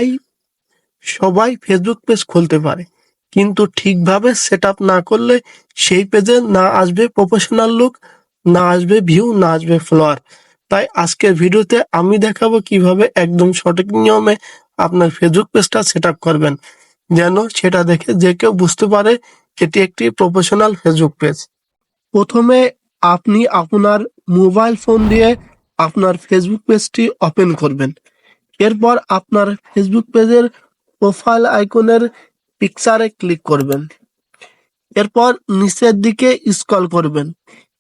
এই সবাই Facebook page খুলতে পারে, কিন্তু ঠিকভাবে সেট আপ না করলে সেই পেজে না আসবে প্রফেশনাল লুক, না আসবে ভিউ, না আসবে ফলোয়ার। তাই আজকের ভিডিওতে আমি দেখাবো কিভাবে একদম সঠিক নিয়মে আপনার ফেসবুক পেজটা সেট আপ করবেন, যেন সেটা দেখে যে কেউ বুঝতে পারে এটি একটি প্রফেশনাল ফেসবুক পেজ। প্রথমে আপনি আপনার মোবাইল ফোন দিয়ে আপনার ফেসবুক পেজটি ওপেন করবেন। এরপর আপনার ফেসবুক পেজের প্রোফাইল আইকনের পিকচারে ক্লিক করবেন। এরপর নিচের দিকে স্ক্রল করবেন,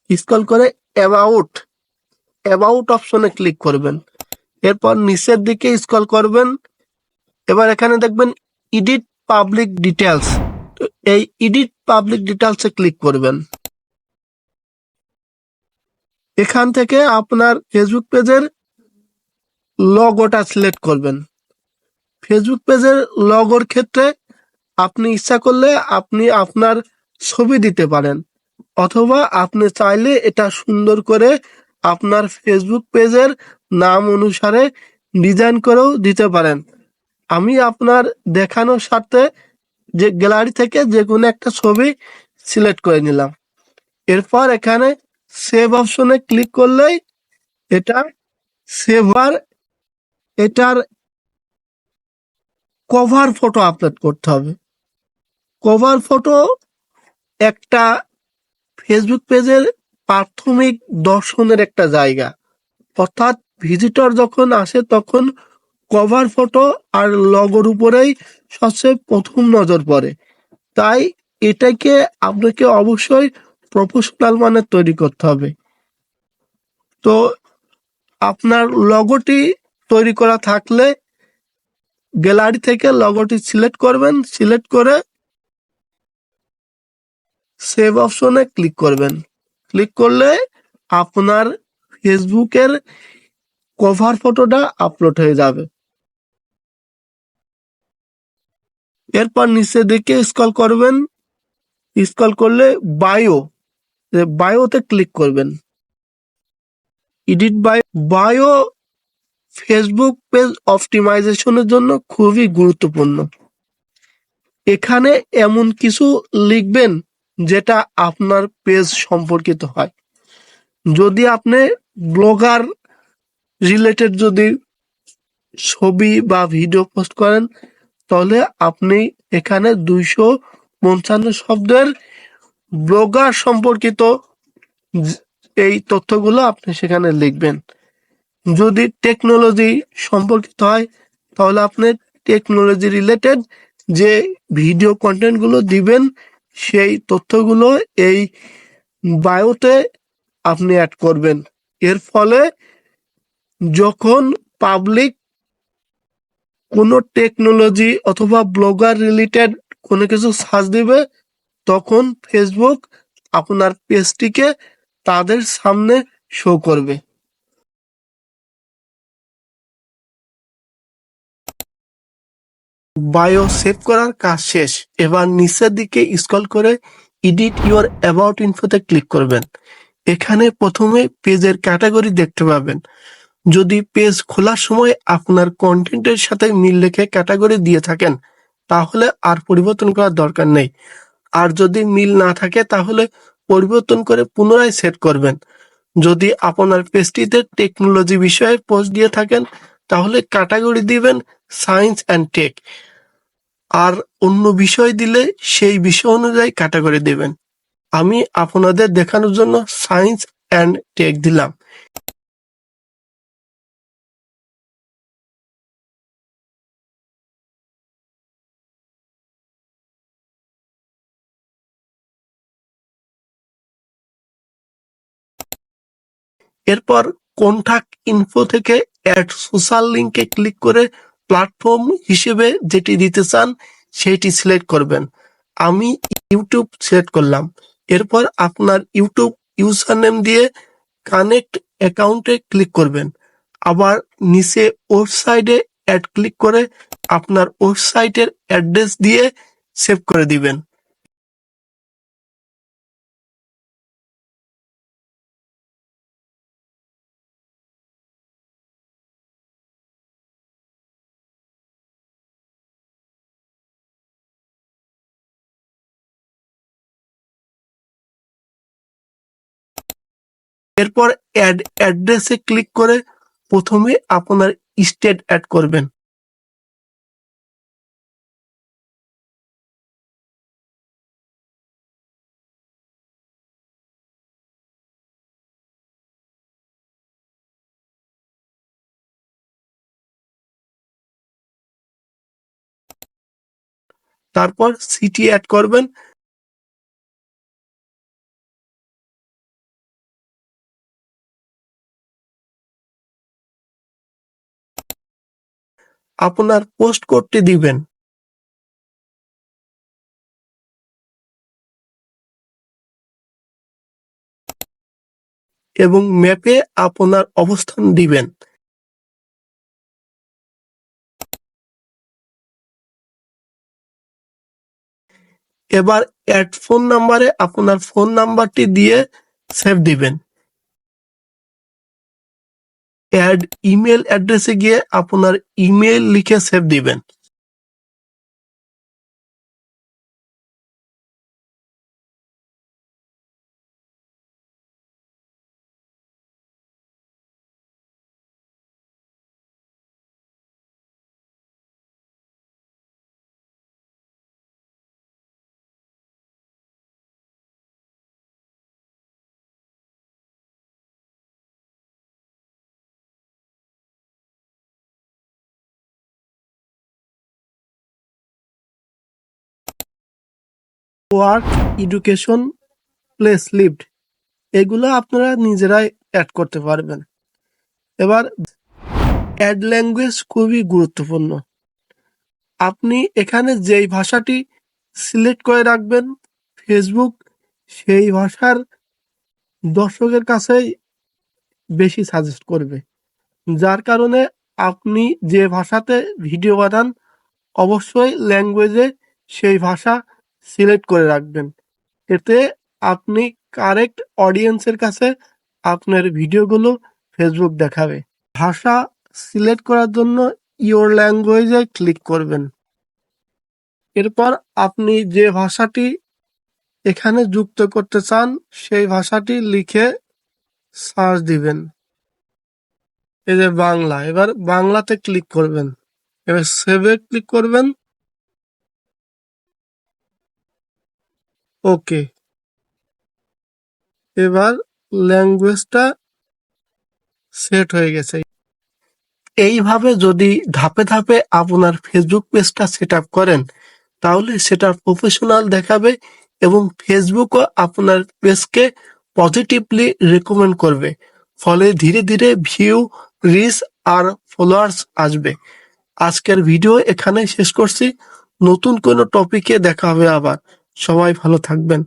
স্ক্রল করে অ্যাবাউট অ্যাবাউট অপশনে ক্লিক করবেন। এরপর নিচের দিকে স্ক্রল করবেন, এবার এখানে দেখবেন এডিট পাবলিক ডিটেলস, এই এডিট পাবলিক ডিটেলসে ক্লিক করবেন। এখান থেকে আপনার ফেসবুক পেজের লগোটা সিলেক্ট করবেন। ফেসবুক পেজের লগোর ক্ষেত্রে আপনি ইচ্ছা করলে আপনি আপনার ছবি দিতে পারেন, অথবা আপনি চাইলে এটা সুন্দর করে আপনার ফেসবুক পেজের নাম অনুসারে ডিজাইন করেও দিতে পারেন। আমি আপনার দেখানোর স্বার্থে যে গ্যালারি থেকে যে কোনো একটা ছবি সিলেক্ট করে নিলাম। এরপর এখানে সেভ অপশনে ক্লিক করলেই এটা সেভ আর এটার কভার ফটো আপলোড করতে হবে। কভার ফটো একটা ফেসবুক পেজের প্রাথমিক দর্শনের একটা জায়গা, অর্থাৎ ভিজিটর যখন আসে তখন কভার ফটো আর লগোর উপরেই সবচেয়ে প্রথম নজর পড়ে। তাই এটাকে আপনাকে অবশ্যই প্রফেশনাল মানের তৈরি করতে হবে। তো আপনার লগোটি তৈরি করা থাকলে গ্যালারি থেকে লগোটি সিলেক্ট করবেন, সিলেক্ট করে সেভ অপশনে ক্লিক করবেন। ক্লিক করলে আপনার ফেসবুকের কভার ফটোটা আপলোড হয়ে যাবে। এরপর নিচের দিকে স্ক্রল করবেন, স্ক্রল করলে বায়োতে ক্লিক করবেন। এডিট বায়ো ফেসবুক পেজ অপটিমাইজেশনের জন্য খুবই গুরুত্বপূর্ণ। এখানে এমন কিছু লিখবেন যেটা আপনার পেজ সম্পর্কিত হয়। যদি আপনি ব্লগার রিলেটেড যদি ছবি বা ভিডিও পোস্ট করেন, তাহলে আপনি এখানে 255 শব্দের ব্লগার সম্পর্কিত এই তথ্যগুলো আপনি সেখানে লিখবেন। যদি টেকনোলজি সম্পর্কিত হয়, তাহলে আপনি টেকনোলজি রিলেটেড যে ভিডিও কন্টেন্টগুলো দিবেন সেই তথ্যগুলো এই বায়োতে আপনি অ্যাড করবেন। এর ফলে যখন পাবলিক কোনো টেকনোলজি অথবা ব্লগার রিলেটেড কোনো কিছু সার্চ দিবে, তখন ফেসবুক আপনার পেজটিকে তাদের সামনে শো করবে। বায়ো সেভ করার কাজ শেষ। এবার নিচের দিকে স্ক্রল করে এডিট ইউর অ্যাবাউট ইনফোতে ক্লিক করবেন। এখানে প্রথমে পেজের ক্যাটাগরি দেখতে পাবেন। যদি পেজ খোলার সময় আপনার কন্টেন্টের সাথে মিল রেখে ক্যাটাগরি দিয়ে থাকেন, তাহলে আর পরিবর্তন করার দরকার নেই। আর যদি মিল না থাকে তাহলে পরিবর্তন করে পুনরায় সেট করবেন। যদি আপনার পেজটিতে টেকনোলজি বিষয়ে পোস্ট দিয়ে থাকেন, তাহলে ক্যাটাগরি দিবেন সায়েন্স অ্যান্ড টেক। আর অন্য বিষয় দিলে সেই বিষয় অনুযায়ী ক্যাটাগরি দেবেন। আমি আপনাদের দেখানোর জন্য সায়েন্স অ্যান্ড টেক দিলাম। এরপর কন্টাক্ট ইনফো থেকে অ্যাড সোশ্যাল লিঙ্কে ক্লিক করে প্ল্যাটফর্ম হিসেবে যেটি দিতে চান সেটি সিলেক্ট করবেন। আমি ইউটিউব সিলেক্ট করলাম। এরপর আপনার ইউটিউব ইউজার নেম দিয়ে কানেক্ট অ্যাকাউন্টে ক্লিক করবেন। আবার নিচে ওয়েবসাইটে অ্যাড ক্লিক করে আপনার ওয়েবসাইটের অ্যাড্রেস দিয়ে সেভ করে দিবেন। এরপর অ্যাড অ্যাড্রেসে ক্লিক করে প্রথমে আপনার স্টেট অ্যাড করবেন। তারপর সিটি অ্যাড করবেন। আপনার পোস্ট কোডটি দিবেন। এবং ম্যাপে আপনার অবস্থান দিবেন। এবার অ্যাড ফোন নাম্বারে আপনার ফোন নাম্বারটি দিয়ে সেভ দিবেন। অ্যাড ইমেল অ্যাড্রেসে গিয়ে আপনার ইমেল লিখে সেভ দিবেন। ওয়ার্ক, এডুকেশন, প্লেস লিভড এগুলো আপনারা নিজেরাই অ্যাড করতে পারবেন। এবার অ্যাড ল্যাঙ্গুয়েজ খুবই গুরুত্বপূর্ণ। আপনি এখানে যেই ভাষাটি সিলেক্ট করে রাখবেন, ফেসবুক সেই ভাষার দর্শকের কাছেই বেশি সাজেস্ট করবে। যার কারণে আপনি যে ভাষাতে ভিডিও বানান অবশ্যই ল্যাঙ্গুয়েজে সেই ভাষা সিলেক্ট করে রাখবেন। এতে আপনি কারেক্ট অডিয়েন্সের কাছে আপনার ভিডিওগুলো ফেসবুক দেখাবে। ভাষা সিলেক্ট করার জন্য ইওর ল্যাঙ্গুয়েজে ক্লিক করবেন। এরপর আপনি যে ভাষাটি এখানে যুক্ত করতে চান সেই ভাষাটি লিখে সার্চ দিবেন। এই যে বাংলা, এবার বাংলাতে ক্লিক করবেন। এবার সেভে ক্লিক করবেন। ওকে। এবার ল্যাঙ্গুয়েজটা সেট হয়ে গেছে। এইভাবে যদি ধাপে ধাপে আপনার ফেসবুক পেজটা সেট আপ করেন তাহলে সেটা প্রফেশনাল দেখাবে এবং ফেসবুকও আপনার পেজকে পজিটিভলি রেকমেন্ড করবে। ফলে ধীরে ধীরে ভিউ, রিচ আর ফলোয়ার্স আসবে। আজকের ভিডিও এখানেই শেষ করছি। নতুন কোনো টপিকে দেখা হবে আবার। সবাই ভালো থাকবেন।